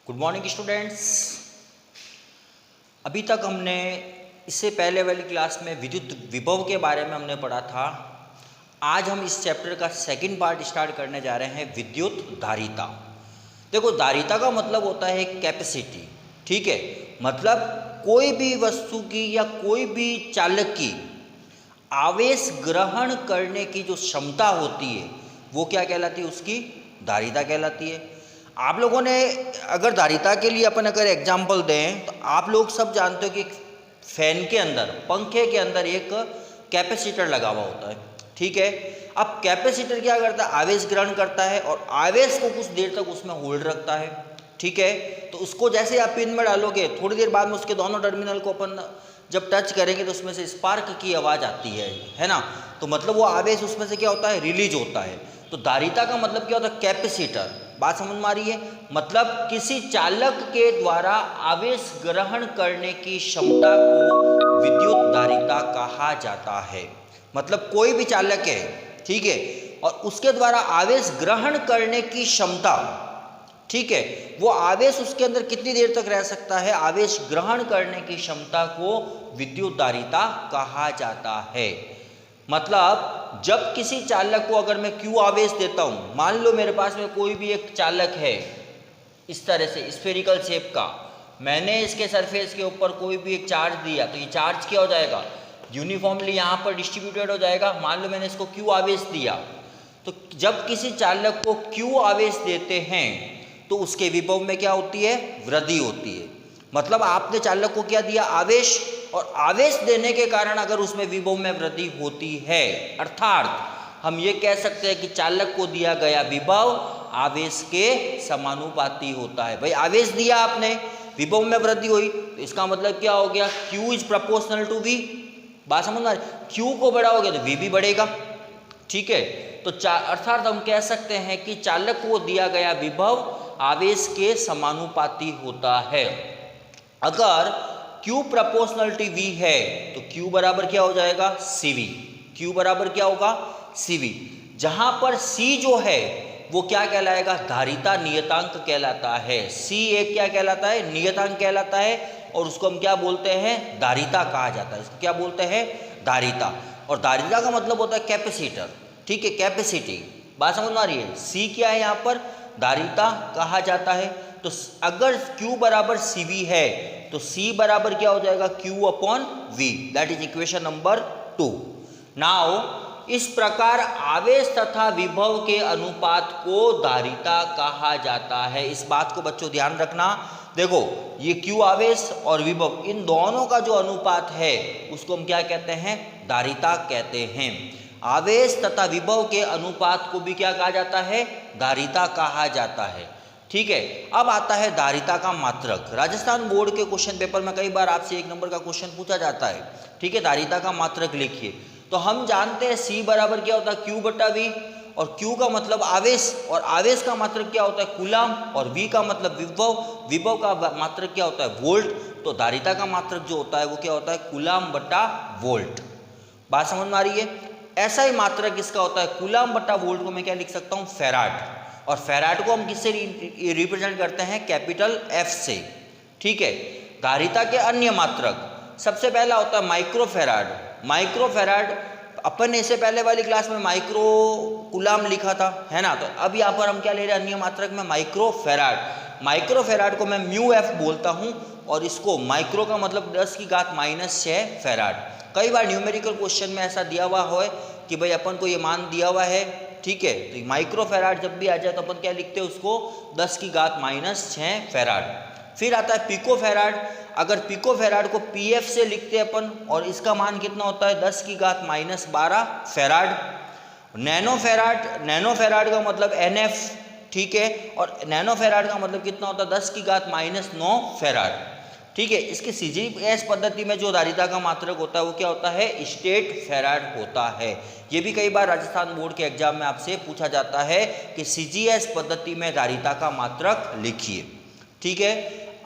Good morning students. अभी तक हमने इससे पहले वाली क्लास में विद्युत विभव के बारे में हमने पढ़ा था। आज हम इस चैप्टर का सेकंड पार्ट स्टार्ट करने जा रहे हैं, विद्युत धारिता। देखो, धारिता का मतलब होता है कैपेसिटी, ठीक है। मतलब कोई भी वस्तु की या कोई भी चालक की आवेश ग्रहण करने की जो क्षमता होती है वो क्या कहलाती है, उसकी धारिता कहलाती है। आप लोगों ने अगर धारिता के लिए अपन अगर एग्जाम्पल दें तो आप लोग सब जानते हो कि फैन के अंदर, पंखे के अंदर एक कैपेसिटर लगा हुआ होता है, ठीक है। अब कैपेसिटर क्या करता है, आवेश ग्रहण करता है और आवेश को कुछ देर तक उसमें होल्ड रखता है, ठीक है। तो उसको जैसे आप पिन में डालोगे, थोड़ी देर बाद में उसके दोनों टर्मिनल को अपन जब टच करेंगे तो उसमें से स्पार्क की आवाज़ आती है ना। तो मतलब वो आवेश उसमें से क्या होता है, रिलीज होता है। तो धारिता का मतलब क्या होता है, कैपेसिटर। बात समझ में आ रही है? मतलब किसी चालक के द्वारा आवेश ग्रहण करने की क्षमता को विद्युत धारिता कहा जाता है। मतलब कोई भी चालक है, ठीक है, और उसके द्वारा आवेश ग्रहण करने की क्षमता, ठीक है, वो आवेश उसके अंदर कितनी देर तक रह सकता है, आवेश ग्रहण करने की क्षमता को विद्युत धारिता कहा जाता है। मतलब जब किसी चालक को अगर मैं Q आवेश देता हूं, मान लो मेरे पास में कोई भी एक चालक है इस तरह से स्फेरिकल शेप का, मैंने इसके सरफेस के ऊपर कोई भी एक चार्ज दिया तो ये चार्ज क्या हो जाएगा, यूनिफॉर्मली यहाँ पर डिस्ट्रीब्यूटेड हो जाएगा। मान लो मैंने इसको Q आवेश दिया, तो जब किसी चालक को Q आवेश देते हैं तो उसके विभव में क्या होती है, वृद्धि होती है। मतलब आपने चालक को क्या दिया, आवेश, और आवेश देने के कारण अगर उसमें विभव में वृद्धि होती है, अर्थात हम ये कह सकते हैं कि चालक को दिया गया विभव आवेश के समानुपाती होता है। भाई आवेश दिया आपने, विभव में वृद्धि हुई, तो इसका मतलब क्या हो गया, Q is proportional to V। बात समझ में, Q को बढ़ाओगे तो V भी बढ़ेगा, ठीक है। तो अर्थात हम कह सकते हैं कि चालक को दिया गया विभव आवेश के समानुपाती होता है। अगर Q प्रोपोर्शनल टू V है तो Q बराबर क्या हो जाएगा, CV। Q बराबर क्या होगा, CV। जहां पर C जो है वो क्या कहलाएगा, धारिता नियतांक कहलाता है। C एक क्या कहलाता है, नियतांक कहलाता है, और उसको हम क्या बोलते हैं, धारिता कहा जाता है। इसको क्या बोलते हैं, धारिता। और धारिता का मतलब होता है कैपेसिटर, ठीक है, कैपेसिटी। बात समझ में आ रही है? C क्या है, यहाँ पर धारिता कहा जाता है। तो अगर Q बराबर CV है तो C बराबर क्या हो जाएगा, Q upon V। That is equation number 2। Now इस प्रकार आवेश तथा विभव के अनुपात को धारिता कहा जाता है। इस बात को बच्चों ध्यान रखना। देखो, ये Q आवेश और विभव, इन दोनों का जो अनुपात है उसको हम क्या कहते हैं, धारिता कहते हैं। आवेश तथा विभव के अनुपात को भी क्या कहा जाता है, धारिता कहा जाता है, ठीक है। अब आता है धारिता का मात्रक। राजस्थान बोर्ड के क्वेश्चन पेपर में कई बार आपसे 1 नंबर का क्वेश्चन पूछा जाता है, ठीक है। धारिता का मात्रक लिखिए। तो हम जानते हैं C बराबर क्या होता है, Q बटा V, और Q का मतलब आवेश, और आवेश का मात्रक क्या होता है, कूलाम, और V का मतलब विभव, विभव का मात्रक क्या होता है, वोल्ट। तो धारिता का मात्रक जो होता है वो क्या होता है, कूलाम बटा वोल्ट। बात समझ में आ रही है? ऐसा ही मात्रक इसका होता है, कूलाम बटा वोल्ट को मैं क्या लिख सकता हूँ, फैराड। और फैराड को हम किससे रिप्रेजेंट करते हैं, कैपिटल F से, ठीक है। धारिता के अन्य मात्रक, सबसे पहला होता है माइक्रोफैराड। माइक्रोफैराड अपन ने इससे पहले वाली क्लास में माइक्रो कूलाम लिखा था, है ना। तो अब यहाँ पर हम क्या ले रहे हैं, अन्य मात्रक में माइक्रोफैराड। माइक्रोफैराड को मैं म्यू F बोलता हूँ, और इसको माइक्रो का मतलब 10⁻⁶ फैराड। कई बार न्यूमेरिकल क्वेश्चन में ऐसा दिया हुआ है कि भाई अपन को ये मान दिया हुआ है, ठीक है। तो माइक्रोफैराड जब भी आ जाए तो अपन क्या लिखते हैं उसको, 10⁻⁶ फैराड। फिर आता है पिकोफैराड। अगर पिकोफैराड को PF से लिखते हैं अपन, और इसका मान कितना होता है, 10⁻12 फैराड। नैनोफैराड, नैनोफैराड का मतलब NF, ठीक है, और नैनोफैराड का मतलब कितना होता है, 10⁻9 फैराड, ठीक है। इसकी CGS पद्धति में जो धारिता का मात्रक होता है वो क्या होता है, स्टेट फैराड होता है। ये भी कई बार राजस्थान बोर्ड के एग्जाम में आपसे पूछा जाता है कि CGS पद्धति में धारिता का मात्रक लिखिए, ठीक है।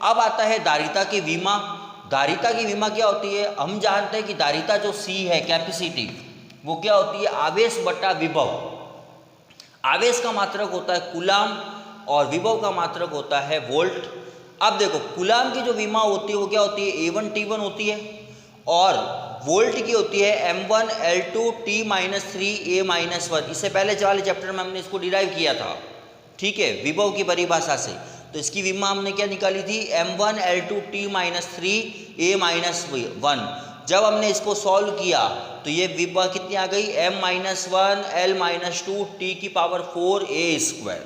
अब आता है धारिता की विमा। धारिता की विमा क्या होती है, हम जानते हैं कि धारिता जो C है, कैपेसिटी, वो क्या होती है, आवेश बटा विभव। आवेश का मात्रक होता है कूलाम, और विभव का मात्रक होता है वोल्ट। अब देखो कूलाम की जो विमा होती है वो क्या होती है, A1 T1 होती है, और वोल्ट की होती है M1 L2 T-3 A-1। इससे पहले वाले चैप्टर में हमने इसको डिराइव किया था, ठीक है, विभव की परिभाषा से। तो इसकी विमा हमने क्या निकाली थी, M1 L2 T-3 A-1। जब हमने इसको सॉल्व किया तो ये विभव कितनी आ गई, M-1 L-2 T⁴ A²।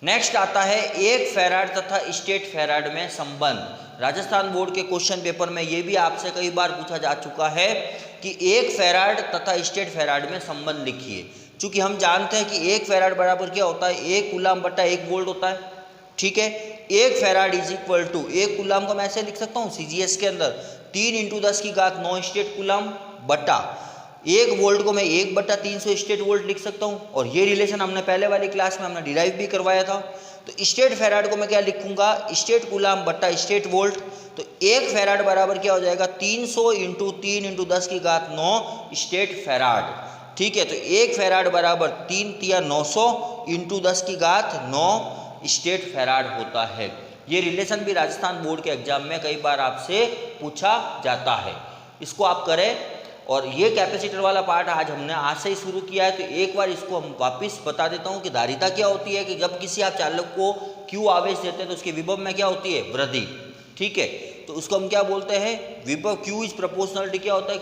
Next आता है 1 फैराड तथा स्टेट फैराड में संबंध। राजस्थान बोर्ड के क्वेश्चन पेपर में ये भी आपसे कई बार पूछा जा चुका है कि 1 फैराड तथा स्टेट फैराड में संबंध लिखिए। चूंकि हम जानते हैं कि 1 फैराड बराबर क्या होता है, 1 कूलाम बटा 1 वोल्ट होता है, ठीक है। 1 farad is equal to 1 coulomb को मैं ऐसे लिख सकता हूँ CGS के अंदर 3 × 10⁹ स्टेट कूलाम बटा 1 वोल्ट को मैं 1/300 स्टेट वोल्ट लिख सकता हूँ। और ये रिलेशन हमने पहले वाली क्लास में हमने डिराइव भी करवाया था। तो स्टेट फैराड को मैं क्या लिखूंगा, स्टेट कूलाम बटा स्टेट वोल्ट। तो 1 फैराड बराबर क्या हो जाएगा, 300 × 3 × 10⁹ स्टेट फैराड, ठीक है। तो 1 फैराड बराबर 3 × 900 × 10⁹ स्टेट फैराड होता है। ये रिलेशन भी राजस्थान बोर्ड के एग्जाम में कई बार आपसे पूछा जाता है, इसको आप करें। और ये कैपेसिटर वाला पार्ट आज से ही शुरू किया है, तो एक बार इसको हम वापस बता देता हूँ कि धारिता क्या होती है। कि जब किसी आप चालक को Q आवेश देते हैं तो उसके विभव में क्या होती है, वृद्धि, ठीक है। तो उसको हम क्या बोलते हैं, विभव Q इज प्रोपोर्शनलिटी क्या होता है,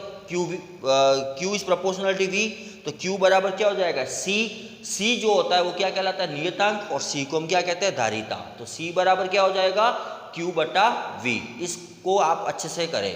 Q इज प्रोपोर्शनलिटी V। तो Q बराबर क्या हो जाएगा, C जो होता है वो क्या कहलाता है, नियतांक, और C को हम क्या कहते हैं, धारिता। तो C बराबर क्या हो जाएगा, Q/V। इसको आप अच्छे से करें।